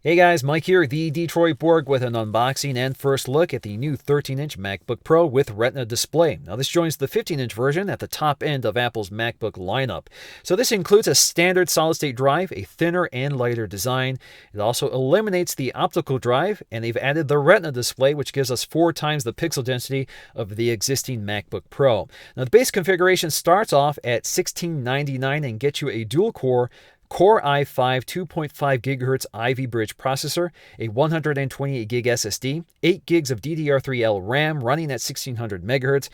Hey guys, Mike here, the Detroit Borg with an unboxing and first look at the new 13-inch MacBook Pro with Retina Display. Now this joins the 15-inch version at the top end of Apple's MacBook lineup. So this includes a standard solid-state drive, a thinner and lighter design. It also eliminates the optical drive, and they've added the Retina Display, which gives us 4 times the pixel density of the existing MacBook Pro. Now the base configuration starts off at $1699 and gets you a dual-core Core i5 2.5 GHz Ivy Bridge processor, a 128 gig SSD, 8 gigs of DDR3L RAM running at 1600 MHz.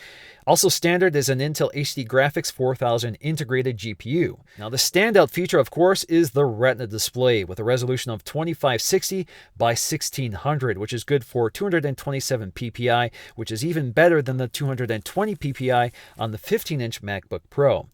Also standard is an Intel HD Graphics 4000 integrated GPU. Now the standout feature, of course, is the Retina Display with a resolution of 2560 by 1600, which is good for 227 ppi, which is even better than the 220 ppi on the 15-inch MacBook Pro.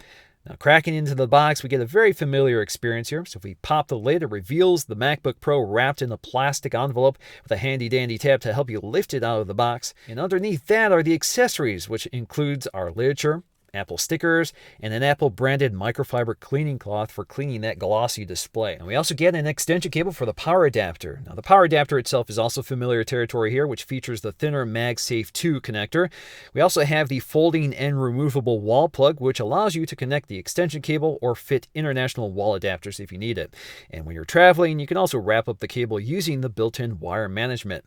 Now, cracking into the box, we get a very familiar experience here. So if we pop the lid, it reveals the MacBook Pro wrapped in a plastic envelope with a handy-dandy tab to help you lift it out of the box. And underneath that are the accessories, which includes our literature, Apple stickers, and an Apple-branded microfiber cleaning cloth for cleaning that glossy display. And we also get an extension cable for the power adapter. Now, the power adapter itself is also familiar territory here, which features the thinner MagSafe 2 connector. We also have the folding and removable wall plug, which allows you to connect the extension cable or fit international wall adapters if you need it. And when you're traveling, you can also wrap up the cable using the built-in wire management.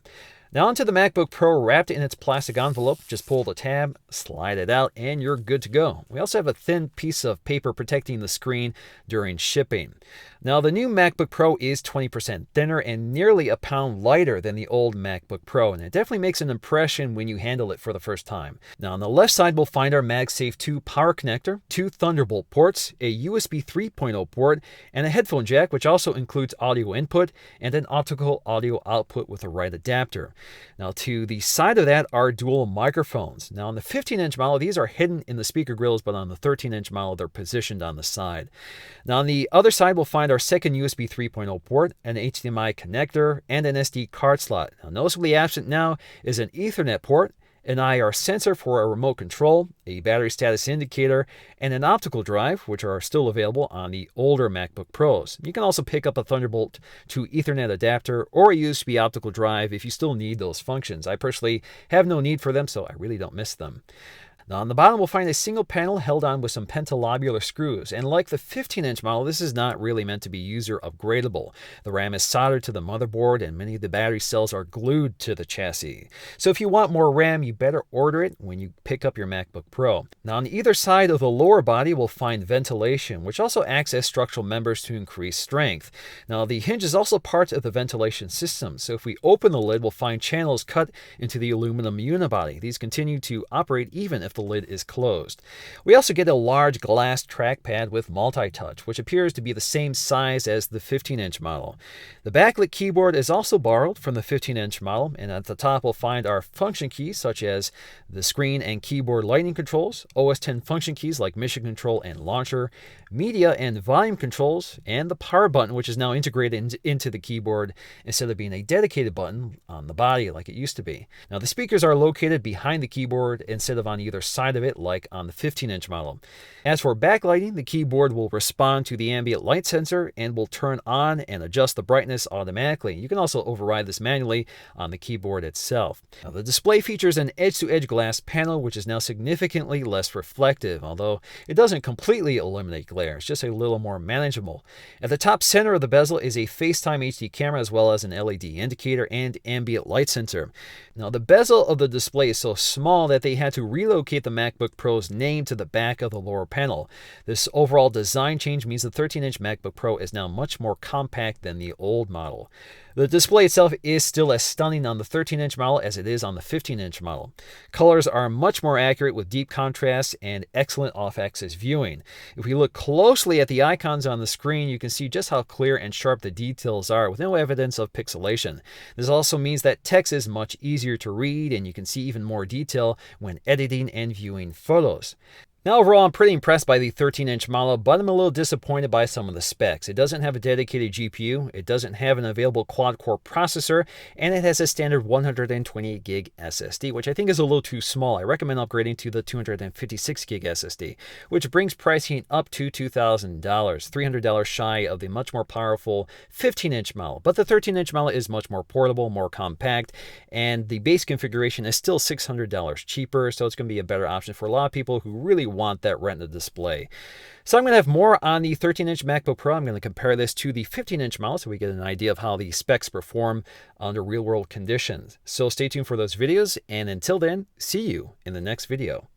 Now onto the MacBook Pro wrapped in its plastic envelope. Just pull the tab, slide it out, and you're good to go. We also have a thin piece of paper protecting the screen during shipping. Now the new MacBook Pro is 20% thinner and nearly a pound lighter than the old MacBook Pro, and it definitely makes an impression when you handle it for the first time. Now on the left side we'll find our MagSafe 2 power connector, 2 Thunderbolt ports, a USB 3.0 port, and a headphone jack, which also includes audio input and an optical audio output with a right adapter. Now to the side of that are dual microphones. Now on the 15-inch model, these are hidden in the speaker grills, but on the 13-inch model, they're positioned on the side. Now on the other side, we'll find our second USB 3.0 port, an HDMI connector, and an SD card slot. Now noticeably absent now is an Ethernet port, an IR sensor for a remote control, a battery status indicator, and an optical drive, which are still available on the older MacBook Pros. You can also pick up a Thunderbolt to Ethernet adapter or a USB optical drive if you still need those functions. I personally have no need for them, so I really don't miss them. Now on the bottom, we'll find a single panel held on with some pentalobular screws, and like the 15-inch model, this is not really meant to be user upgradable. The RAM is soldered to the motherboard, and many of the battery cells are glued to the chassis. So if you want more RAM, you better order it when you pick up your MacBook Pro. Now on either side of the lower body, we'll find ventilation, which also acts as structural members to increase strength. Now the hinge is also part of the ventilation system, so if we open the lid, we'll find channels cut into the aluminum unibody. These continue to operate even if the lid is closed. We also get a large glass trackpad with multi-touch, which appears to be the same size as the 15-inch model. The backlit keyboard is also borrowed from the 15-inch model, and at the top we'll find our function keys such as the screen and keyboard lighting controls, OS X function keys like mission control and launcher, media and volume controls, and the power button, which is now integrated into the keyboard instead of being a dedicated button on the body like it used to be. Now the speakers are located behind the keyboard instead of on either side of it like on the 15-inch model. As for backlighting, the keyboard will respond to the ambient light sensor and will turn on and adjust the brightness automatically. You can also override this manually on the keyboard itself. Now, the display features an edge-to-edge glass panel, which is now significantly less reflective, although it doesn't completely eliminate glare. It's just a little more manageable. At the top center of the bezel is a FaceTime HD camera as well as an LED indicator and ambient light sensor. Now the bezel of the display is so small that they had to relocate the MacBook Pro's name to the back of the lower panel. This overall design change means the 13-inch MacBook Pro is now much more compact than the old model. The display itself is still as stunning on the 13-inch model as it is on the 15-inch model. Colors are much more accurate with deep contrast and excellent off-axis viewing. If we look closely at the icons on the screen, you can see just how clear and sharp the details are with no evidence of pixelation. This also means that text is much easier to read and you can see even more detail when editing and viewing photos. Now overall, I'm pretty impressed by the 13-inch model, but I'm a little disappointed by some of the specs. It doesn't have a dedicated GPU, it doesn't have an available quad-core processor, and it has a standard 128 gig SSD, which I think is a little too small. I recommend upgrading to the 256 gig SSD, which brings pricing up to $2,000, $300 shy of the much more powerful 15-inch model. But the 13-inch model is much more portable, more compact, and the base configuration is still $600 cheaper, so it's going to be a better option for a lot of people who really want that Retina display. So I'm going to have more on the 13-inch MacBook Pro. I'm going to compare this to the 15-inch model so we get an idea of how the specs perform under real-world conditions. So stay tuned for those videos, and until then, see you in the next video.